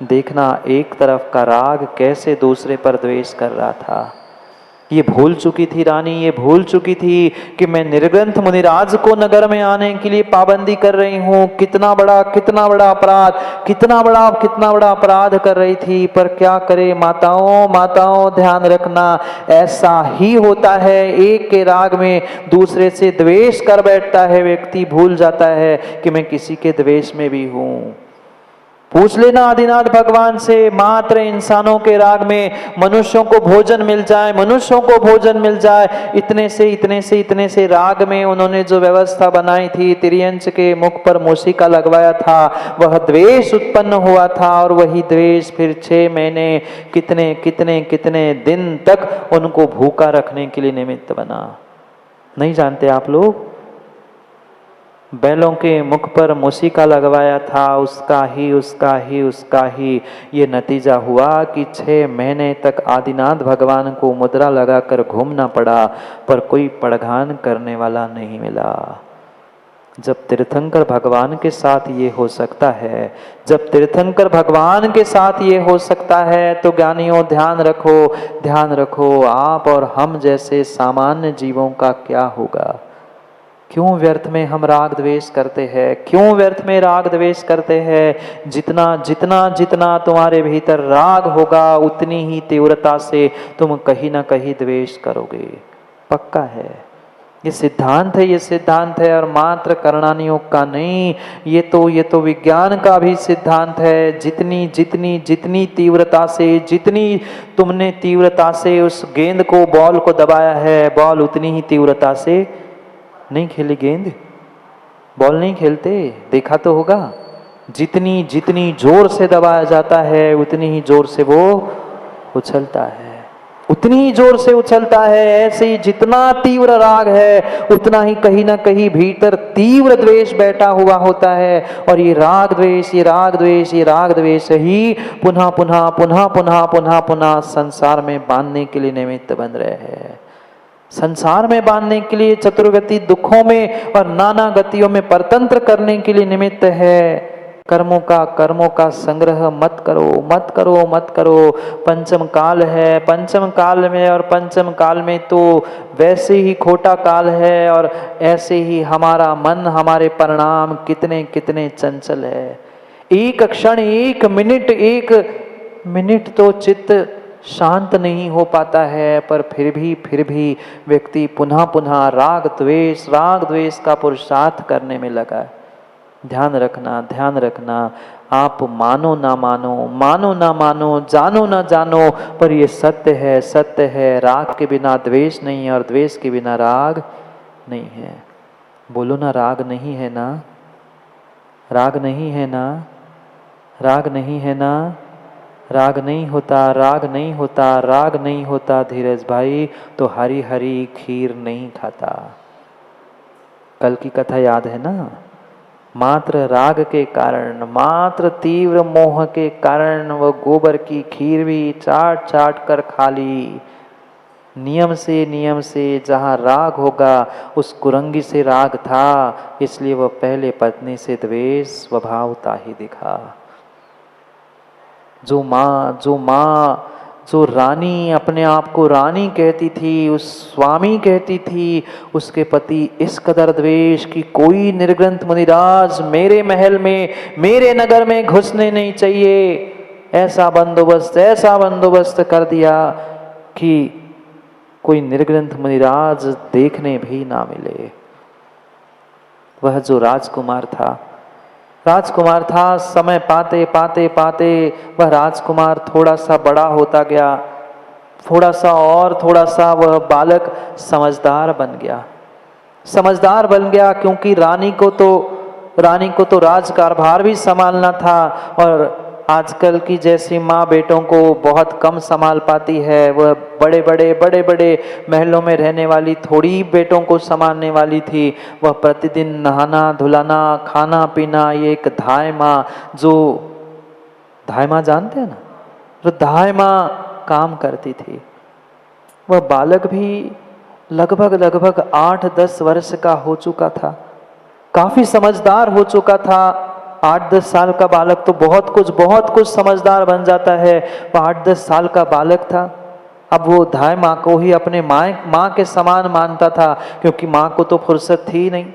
देखना एक तरफ का राग कैसे दूसरे पर द्वेष कर रहा था। ये भूल चुकी थी रानी, ये भूल चुकी थी कि मैं निर्ग्रंथ मुनिराज को नगर में आने के लिए पाबंदी कर रही हूँ। कितना बड़ा अपराध, कितना बड़ा अपराध कर रही थी। पर क्या करे माताओं ध्यान रखना, ऐसा ही होता है। एक के राग में दूसरे से द्वेष कर बैठता है व्यक्ति, भूल जाता है कि मैं किसी के द्वेष में भी हूँ। पूछ लेना आदिनाथ भगवान से, मात्र इंसानों के राग में मनुष्यों को भोजन मिल जाए, इतने से राग में उन्होंने जो व्यवस्था बनाई थी, तिर्यंच के मुख पर मूषिका लगवाया था, वह द्वेष उत्पन्न हुआ था। और वही द्वेष फिर 6 महीने कितने दिन तक उनको भूखा रखने के लिए निमित्त बना। नहीं जानते आप लोग? बैलों के मुख पर मूषिका लगवाया था, उसका ही ये नतीजा हुआ कि 6 महीने तक आदिनाथ भगवान को मुद्रा लगाकर घूमना पड़ा, पर कोई पड़घान करने वाला नहीं मिला। जब तीर्थंकर भगवान के साथ ये हो सकता है, तो ज्ञानियों ध्यान रखो, आप और हम जैसे सामान्य जीवों का क्या होगा। क्यों व्यर्थ में हम राग द्वेष करते हैं? जितना तुम्हारे भीतर राग होगा, उतनी ही तीव्रता से तुम कहीं ना कहीं द्वेष करोगे, पक्का है। ये सिद्धांत है, और मात्र करणानियों का नहीं, ये तो विज्ञान का भी सिद्धांत है। जितनी तीव्रता से, जितनी तुमने तीव्रता से उस गेंद को, बॉल को दबाया है, बॉल उतनी ही तीव्रता से नहीं खेली गेंद, बॉल नहीं खेलते, देखा तो होगा। जितनी जोर से दबाया जाता है, उतनी ही जोर से वो उछलता है, ऐसे ही जितना तीव्र राग है, उतना ही कहीं ना कहीं भीतर तीव्र द्वेष बैठा हुआ होता है। और ये राग द्वेष ही पुनः संसार में बांधने के लिए निमित्त बन रहे हैं। संसार में बांधने के लिए, चतुर्गति दुखों में और नाना गतियों में परतंत्र करने के लिए निमित्त है। कर्मों का संग्रह मत करो। पंचम काल है, पंचम काल में तो वैसे ही खोटा काल है, और ऐसे ही हमारा मन, हमारे परिणाम कितने चंचल है। एक क्षण, एक मिनट तो चित्त शांत नहीं हो पाता है, पर फिर भी व्यक्ति पुनः राग द्वेष का पुरुषार्थ करने में लगा है। ध्यान रखना, आप मानो ना मानो, जानो ना जानो, पर ये सत्य है। राग के बिना द्वेष नहीं है, और द्वेष के बिना राग नहीं है। बोलो ना, राग नहीं है ना? राग नहीं है ना? राग नहीं होता धीरज भाई, तो हरी हरी खीर नहीं खाता। कल की कथा याद है ना? मात्र राग के कारण, मात्र तीव्र मोह के कारण वो गोबर की खीर भी चाट कर खा ली। नियम से जहाँ राग होगा, उस कुरंगी से राग था, इसलिए वह पहले पत्नी से द्वेष स्वभावता ही दिखा। जो रानी अपने आप को रानी कहती थी, उस स्वामी कहती थी, उसके पति इस कदर द्वेष कि कोई निर्ग्रंथ मुनिराज मेरे महल में, मेरे नगर में घुसने नहीं चाहिए। ऐसा बंदोबस्त कर दिया कि कोई निर्ग्रंथ मुनिराज देखने भी ना मिले। वह जो राजकुमार था, समय पाते वह राजकुमार थोड़ा सा बड़ा होता गया, थोड़ा सा वह बालक समझदार बन गया, क्योंकि रानी को तो राजकारभार भी संभालना था, और आजकल की जैसी माँ बेटों को बहुत कम संभाल पाती है। वह बड़े महलों में रहने वाली थोड़ी बेटों को संभालने वाली थी। वह प्रतिदिन नहाना धुलाना, खाना पीना, ये एक धाय माँ जानते हैं ना, जो धाय माँ काम करती थी। वह बालक भी लगभग 8-10 वर्ष का हो चुका था, काफी समझदार हो चुका था। 8-10 साल का बालक तो बहुत कुछ समझदार बन जाता है। वह 8-10 साल का बालक था। अब वो धाय माँ को ही अपने माँ के समान मानता था, क्योंकि माँ को तो फुर्सत थी नहीं।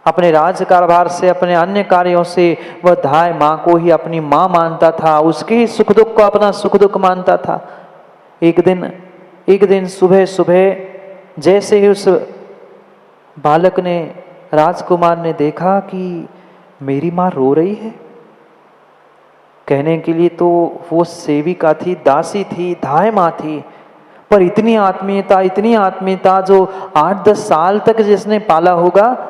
अपने राज्य कारभार से, अपने अन्य कार्यों से वह धाय माँ को ही अपनी माँ मानता था, उसके ही सुख दुख को अपना सुख दुख मानता था। एक दिन सुबह सुबह जैसे ही उस बालक ने, राजकुमार ने देखा कि मेरी माँ रो रही है, कहने के लिए तो वो सेविका थी, दासी थी, धाय माँ थी, पर इतनी आत्मीयता जो 8-10 साल तक जिसने पाला होगा,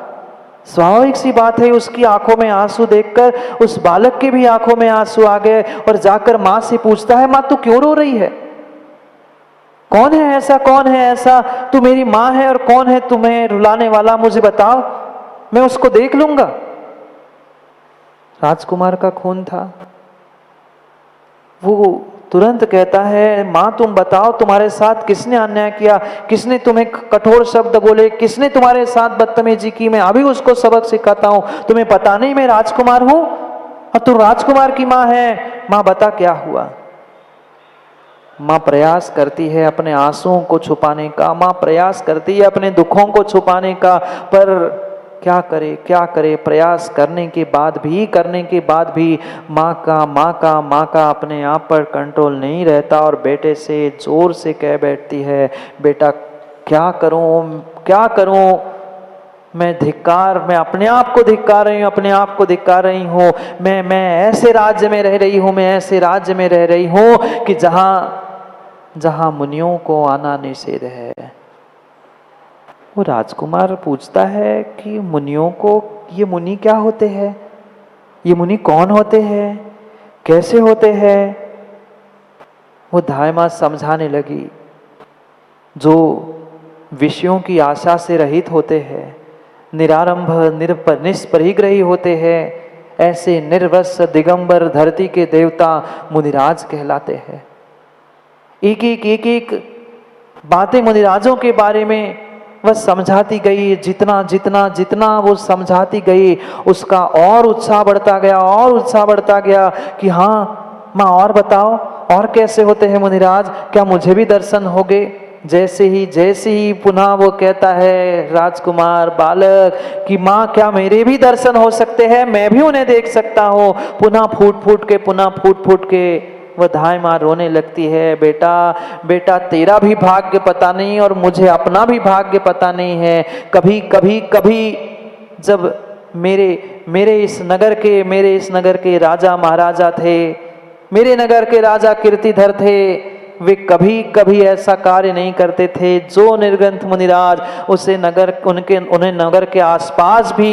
स्वाभाविक सी बात है उसकी आंखों में आंसू देखकर उस बालक के भी आंखों में आंसू आ गए और जाकर माँ से पूछता है, माँ तू क्यों रो रही है? कौन है ऐसा? तू मेरी माँ है और कौन है तुम्हें रुलाने वाला? मुझे बताओ, मैं उसको देख लूंगा। राजकुमार का खून था। वो तुरंत कहता है, माँ तुम बताओ, तुम्हारे साथ किसने अन्याय किया? किसने तुम्हें कठोर शब्द बोले? किसने तुम्हारे साथ बदतमीजी की? मैं अभी उसको सबक सिखाता हूं। तुम्हें पता नहीं मैं राजकुमार हूं और तू राजकुमार की माँ है? माँ बता क्या हुआ? माँ प्रयास करती है अपने आंसुओं को छुपाने का, माँ प्रयास करती है अपने दुखों को छुपाने का, पर क्या करे? प्रयास करने के बाद भी माँ का अपने आप पर कंट्रोल नहीं रहता और बेटे से जोर से कह बैठती है, बेटा क्या करूं? मैं अपने आप को धिक्कार रही हूँ। मैं ऐसे राज्य में रह रही हूँ कि जहां मुनियों को आना निषेध है। वो राजकुमार पूछता है कि ये मुनि क्या होते हैं? ये मुनि कौन होते हैं? कैसे होते हैं? वो धाय माँ समझाने लगी, जो विषयों की आशा से रहित होते हैं, निरारंभ निष्परिग्रही होते हैं, ऐसे निर्वस्स दिगंबर धरती के देवता मुनिराज कहलाते हैं। एक बातें मुनिराजों के बारे में वह समझाती गई। जितना वो समझाती गई, उसका और उत्साह बढ़ता गया कि हाँ माँ, और बताओ, और कैसे होते हैं मुनिराज? क्या मुझे भी दर्शन होगे? जैसे ही पुनः वो कहता है राजकुमार बालक कि माँ क्या मेरे भी दर्शन हो सकते हैं? मैं भी उन्हें देख सकता हूँ। पुनः फूट के वह धाय माँ रोने लगती है, बेटा तेरा भी भाग्य पता नहीं और मुझे अपना भी भाग्य पता नहीं है। कभी जब मेरे इस नगर के राजा महाराजा थे, मेरे नगर के राजा कीर्तिधर थे, वे कभी ऐसा कार्य नहीं करते थे जो निर्गंथ मुनिराज उन्हें नगर के आसपास भी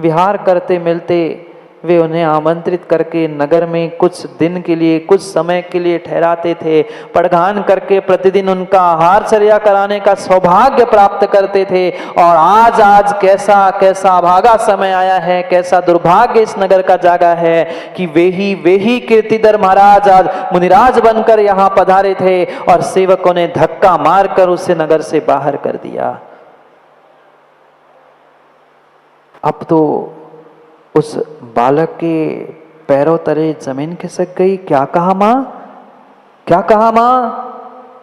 विहार करते मिलते। वे उन्हें आमंत्रित करके नगर में कुछ दिन के लिए, कुछ समय के लिए ठहराते थे, पड़घान करके प्रतिदिन उनका आहारचर्या कराने का सौभाग्य प्राप्त करते थे। और आज कैसा अभागा समय आया है, कैसा दुर्भाग्य इस नगर का जागा है कि वे ही कीर्तिधर महाराज आज मुनिराज बनकर यहाँ पधारे थे और सेवकों ने धक्का मारकर उसे नगर से बाहर कर दिया। अब तो उस बालक के पैरों तले जमीन खिसक गई। क्या कहा माँ?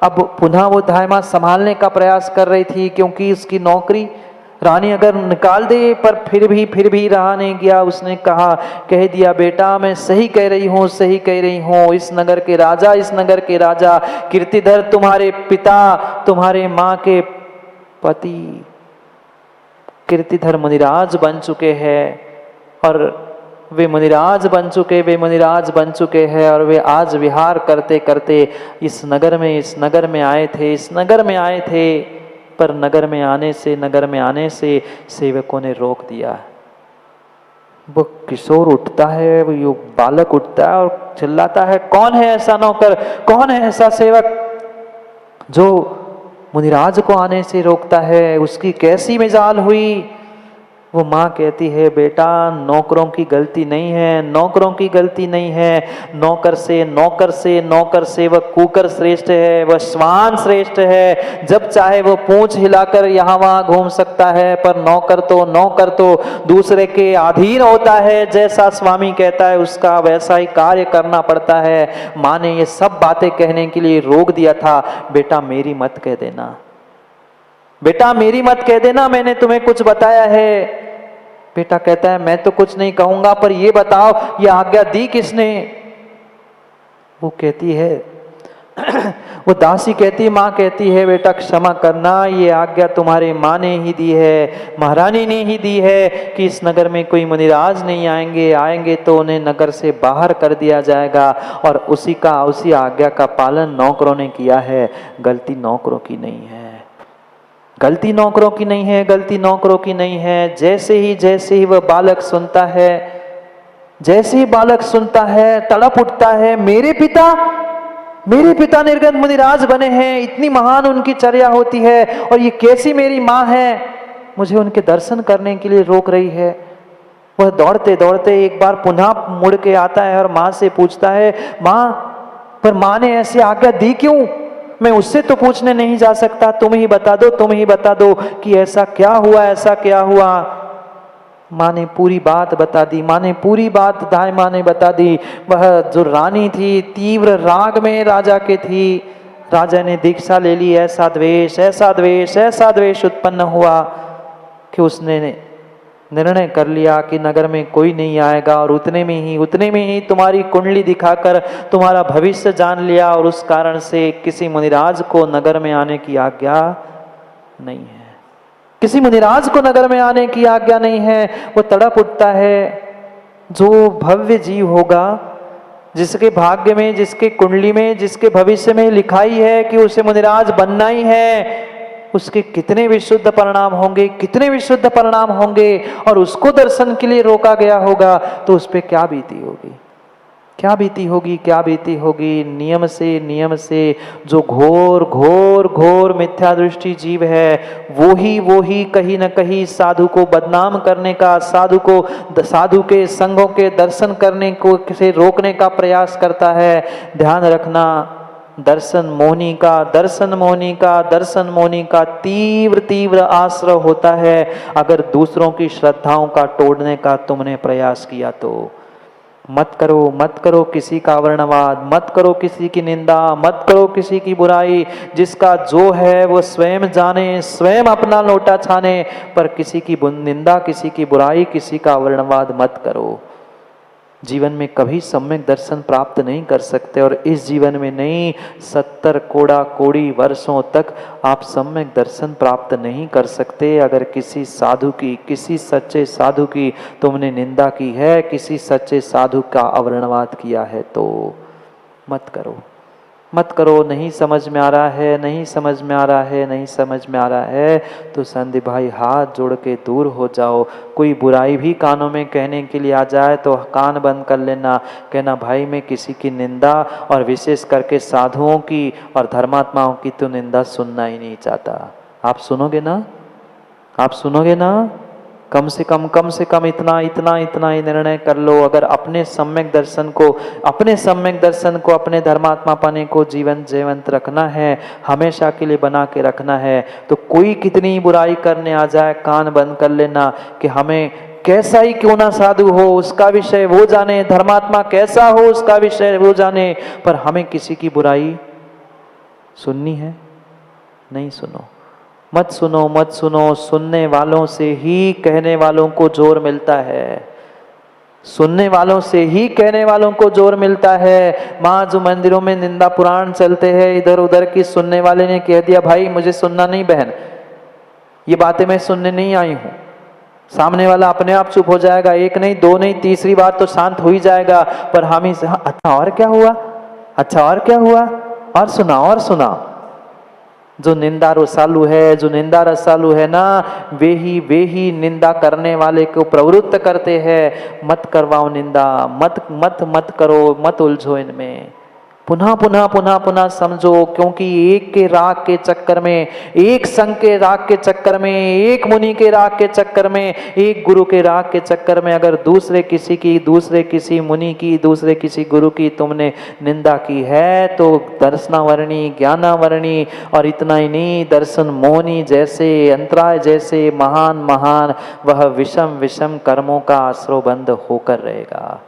अब पुनः वो धाय माँ संभालने का प्रयास कर रही थी, क्योंकि उसकी नौकरी रानी अगर निकाल दे, पर फिर भी रहा नहीं गया। उसने कह दिया, बेटा मैं सही कह रही हूँ। इस नगर के राजा कीर्तिधर तुम्हारे पिता, तुम्हारे माँ के पति कीर्तिधर मुनिराज बन चुके हैं और वे मुनिराज बन चुके हैं और वे आज विहार करते करते इस नगर में आए थे, पर नगर में आने से सेवकों ने रोक दिया। वो किशोर उठता है, वो बालक उठता है और चिल्लाता है, कौन है ऐसा नौकर, कौन है ऐसा सेवक जो मुनिराज को आने से रोकता है? उसकी कैसी मिजाल हुई? वो माँ कहती है बेटा नौकरों की गलती नहीं है, नौकरों की गलती नहीं है, नौकर से नौकर से नौकर से वह कुकर श्रेष्ठ है, वह श्वान श्रेष्ठ है। जब चाहे वो पूंछ हिलाकर यहाँ वहाँ घूम सकता है, पर नौकर तो दूसरे के अधीन होता है। जैसा स्वामी कहता है उसका वैसा ही कार्य करना पड़ता है। माँ ने ये सब बातें कहने के लिए रोक दिया था, बेटा मेरी मत कह देना, बेटा मेरी मत कह देना, मैंने तुम्हें कुछ बताया है। बेटा कहता है मैं तो कुछ नहीं कहूंगा, पर ये बताओ ये आज्ञा दी किसने? वो कहती है वो दासी कहती, माँ कहती है बेटा क्षमा करना, ये आज्ञा तुम्हारे माँ ने ही दी है, महारानी ने ही दी है कि इस नगर में कोई मुनिराज नहीं आएंगे, आएंगे तो उन्हें नगर से बाहर कर दिया जाएगा। और उसी आज्ञा का पालन नौकरों ने किया है। गलती नौकरों की नहीं है, गलती नौकरों की नहीं है, गलती नौकरों की नहीं है। जैसे ही वह बालक सुनता है, जैसे ही बालक सुनता है तड़प उठता है, मेरे पिता निर्गत मुनिराज बने हैं, इतनी महान उनकी चर्या होती है, और ये कैसी मेरी माँ है मुझे उनके दर्शन करने के लिए रोक रही है। वह दौड़ते दौड़ते एक बार पुनः मुड़ के आता है और माँ से पूछता है, माँ पर माँ ने ऐसी आज्ञा दी क्यों? मैं उससे तो पूछने नहीं जा सकता, तुम ही बता दो कि ऐसा क्या हुआ, ऐसा क्या हुआ। माँ ने पूरी बात बता दी, माँ ने पूरी बात दाई माँ ने बता दी। वह जो रानी थी तीव्र राग में राजा के थी, राजा ने दीक्षा ले ली, ऐसा द्वेष उत्पन्न हुआ कि उसने निर्णय कर लिया कि नगर में कोई नहीं आएगा, और उतने में ही तुम्हारी कुंडली दिखाकर तुम्हारा भविष्य जान लिया, और उस कारण से किसी मुनिराज को नगर में आने की आज्ञा नहीं है, किसी मुनिराज को नगर में आने की आज्ञा नहीं है। वो तड़प उठता है। जो भव्य जीव होगा, जिसके भाग्य में, जिसके कुंडली में, जिसके भविष्य में लिखाई है कि उसे मुनिराज बनना ही है, उसके कितने विशुद्ध परिणाम होंगे, कितने विशुद्ध परिणाम होंगे, और उसको दर्शन के लिए रोका गया होगा तो उस पर क्या बीती होगी, क्या बीती होगी। नियम से जो घोर मिथ्या दृष्टि जीव है, वो ही कहीं न कहीं साधु को बदनाम करने का, साधु के संगों के दर्शन करने को से रोकने का प्रयास करता है। ध्यान रखना, दर्शन मोहनी का तीव्र आश्रय होता है। अगर दूसरों की श्रद्धाओं का तोड़ने का तुमने प्रयास किया तो मत करो किसी का वर्णवाद, मत करो किसी की निंदा, मत करो किसी की बुराई। जिसका जो है वो स्वयं जाने, स्वयं अपना लोटा छाने, पर किसी की निंदा, किसी की बुराई, किसी का वर्णवाद मत करो। जीवन में कभी सम्यक दर्शन प्राप्त नहीं कर सकते, और इस जीवन में नहीं, 70 कोड़ी वर्षों तक आप सम्यक दर्शन प्राप्त नहीं कर सकते। अगर किसी साधु की, किसी सच्चे साधु की तुमने निंदा की है, किसी सच्चे साधु का अवर्णवाद किया है तो मत करो। नहीं समझ में आ रहा है तो संदीप भाई हाथ जोड़ के दूर हो जाओ। कोई बुराई भी कानों में कहने के लिए आ जाए तो कान बंद कर लेना, कहना भाई मैं किसी की निंदा, और विशेष करके साधुओं की और धर्मात्माओं की तो निंदा सुनना ही नहीं चाहता। आप सुनोगे ना? कम से कम इतना ही निर्णय कर लो। अगर अपने सम्यक दर्शन को, अपने धर्मात्मा पाने को जीवंत रखना है, हमेशा के लिए बना के रखना है, तो कोई कितनी बुराई करने आ जाए कान बंद कर लेना कि हमें कैसा ही क्यों ना साधु हो उसका विषय वो जाने, धर्मात्मा कैसा हो उसका विषय वो जाने, पर हमें किसी की बुराई सुननी है नहीं। मत सुनो। सुनने वालों से ही कहने वालों को जोर मिलता है, सुनने वालों से ही कहने वालों को जोर मिलता है। माँ जो मंदिरों में निंदा पुराण चलते हैं इधर उधर की, सुनने वाले ने कह दिया भाई मुझे सुनना नहीं बहन, ये बातें मैं सुनने नहीं आई हूँ, सामने वाला अपने आप चुप हो जाएगा। एक नहीं, दो नहीं, तीसरी बात तो शांत हो ही जाएगा। पर हम ही अच्छा और क्या हुआ, और सुनाओ। जो निंदा रसालू है ना, वे ही निंदा करने वाले को प्रवृत्त करते हैं। मत करवाओ निंदा, मत करो, मत उलझो इनमें। पुनः पुनः पुनः पुनः समझो, क्योंकि एक के राग के चक्कर में, एक संघ के राग के चक्कर में, एक मुनि के राग के चक्कर में, एक गुरु के राग के चक्कर में अगर दूसरे किसी मुनि की, दूसरे किसी गुरु की तुमने निंदा की है तो दर्शनावरणी, ज्ञानावरणी और इतना ही नहीं, दर्शन मोहनी जैसे, अंतराय जैसे महान महान वह विषम विषम कर्मों का आश्रयबंध होकर रहेगा।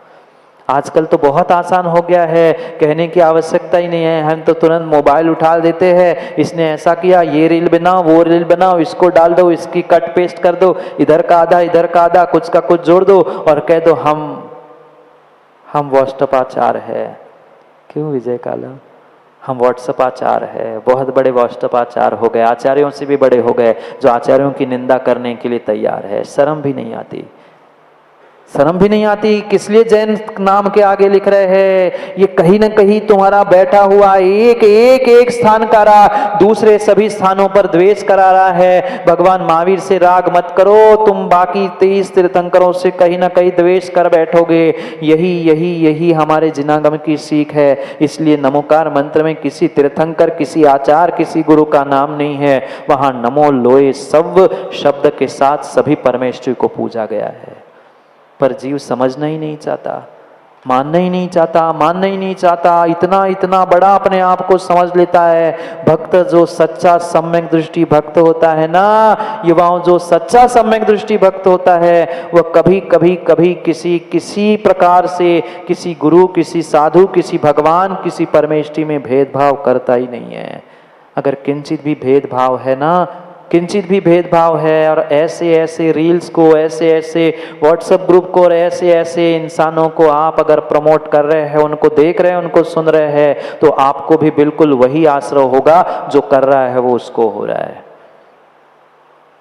आजकल तो बहुत आसान हो गया है, कहने की आवश्यकता ही नहीं है, हम तो तुरंत मोबाइल उठा देते हैं, इसने ऐसा किया, ये रील बनाओ, वो रील बनाओ, इसको डाल दो, इसकी कट पेस्ट कर दो, इधर का आधा, कुछ का कुछ जोड़ दो और कह दो हम व्हाट्सएपाचार्य है। क्यों विजय काला? हम व्हाट्सएपाचार्य है, बहुत बड़े व्हाट्सएपाचार्य हो गए, आचार्यों से भी बड़े हो गए, जो आचार्यों की निंदा करने के लिए तैयार है। शर्म भी नहीं आती, शर्म भी नहीं आती। किस लिए जैन नाम के आगे लिख रहे हैं? ये कहीं ना कहीं तुम्हारा बैठा हुआ एक स्थान का राग दूसरे सभी स्थानों पर द्वेष करा रहा है। भगवान महावीर से राग मत करो, तुम बाकी 23 तीर्थंकरों से कहीं ना कहीं द्वेष कर बैठोगे। यही हमारे जिनागम की सीख है। इसलिए नमोकार मंत्र में किसी तीर्थंकर, किसी आचार्य, किसी गुरु का नाम नहीं है, वहां नमो लोए सव शब्द के साथ सभी परमेश्वर को पूजा गया है। पर जीव समझना ही नहीं चाहता, मानना ही नहीं चाहता, इतना बड़ा अपने आप को समझ लेता है। भक्त जो सच्चा सम्यक दृष्टि भक्त होता है ना, युवाओं, जो सच्चा सम्यक दृष्टि भक्त होता है वह कभी किसी प्रकार से किसी गुरु, किसी साधु, किसी भगवान, किसी परमेष्टि में भेदभाव करता ही नहीं है। अगर किंचित भी भेदभाव है ना, किंचित भी भेदभाव है और ऐसे रील्स को, ऐसे व्हाट्सएप ग्रुप को और ऐसे इंसानों को आप अगर प्रमोट कर रहे हैं, उनको देख रहे हैं, उनको सुन रहे हैं, तो आपको भी बिल्कुल वही आश्रय होगा जो कर रहा है वो उसको हो रहा है।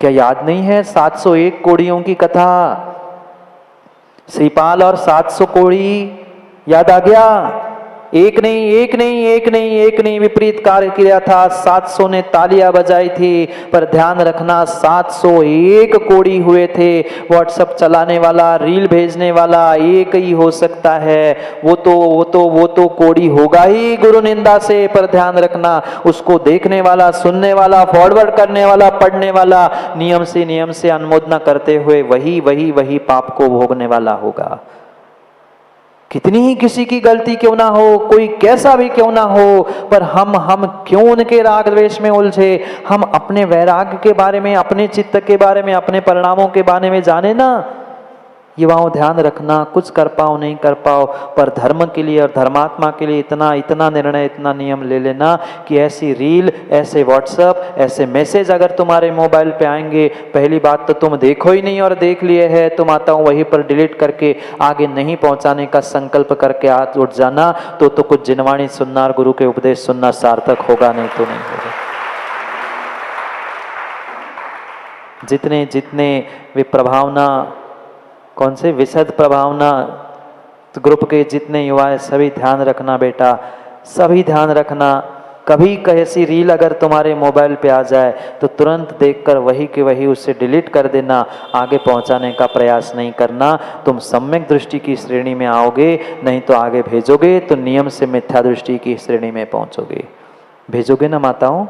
क्या याद नहीं है 701 कोड़ियों की कथा? श्रीपाल और 700 कोड़ी याद आ गया? एक नहीं विपरीत कार्य किया था। 700 ने तालियां बजाई थी, पर ध्यान रखना 701 कोड़ी हुए थे। व्हाट्सएप चलाने वाला, रील भेजने वाला एक ही हो सकता है, वो तो कोड़ी होगा ही गुरु निंदा से। पर ध्यान रखना, उसको देखने वाला, सुनने वाला, फॉरवर्ड करने वाला, पढ़ने वाला नियम से अनुमोदना करते हुए वही पाप को भोगने वाला होगा। कितनी ही किसी की गलती क्यों ना हो, कोई कैसा भी क्यों ना हो, पर हम क्यों उनके राग द्वेष में उलझे? हम अपने वैराग्य के बारे में, अपने चित्त के बारे में, अपने परिणामों के बारे में जाने ना। युवाओं, ध्यान रखना, कुछ कर पाओ नहीं कर पाओ, पर धर्म के लिए और धर्मात्मा के लिए इतना निर्णय, इतना नियम ले लेना कि ऐसी रील, ऐसे व्हाट्सएप, ऐसे मैसेज अगर तुम्हारे मोबाइल पे आएंगे, पहली बात तो तुम देखो ही नहीं, और देख लिए है तुम आता हूँ वहीं पर डिलीट करके आगे नहीं पहुंचाने का संकल्प करके हाथ उठ जाना, तो कुछ जिनवाणी सुनना और गुरु के उपदेश सुनना सार्थक होगा, नहीं तो नहीं होगा। जितने वे प्रभावना, कौन से विशद प्रभावना ग्रुप के जितने युवा है, सभी ध्यान रखना बेटा, सभी ध्यान रखना। कभी कैसी रील अगर तुम्हारे मोबाइल पे आ जाए तो तुरंत देखकर वही के वही उसे डिलीट कर देना, आगे पहुंचाने का प्रयास नहीं करना। तुम सम्यक दृष्टि की श्रेणी में आओगे, नहीं तो आगे भेजोगे तो नियम से मिथ्या दृष्टि की श्रेणी में पहुंचोगे। भेजोगे ना माताओं?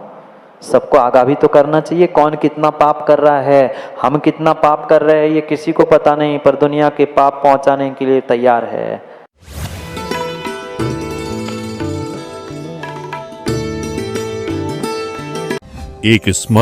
सबको आगाही तो करना चाहिए, कौन कितना पाप कर रहा है, हम कितना पाप कर रहे हैं ये किसी को पता नहीं, पर दुनिया के पाप पहुंचाने के लिए तैयार है। एक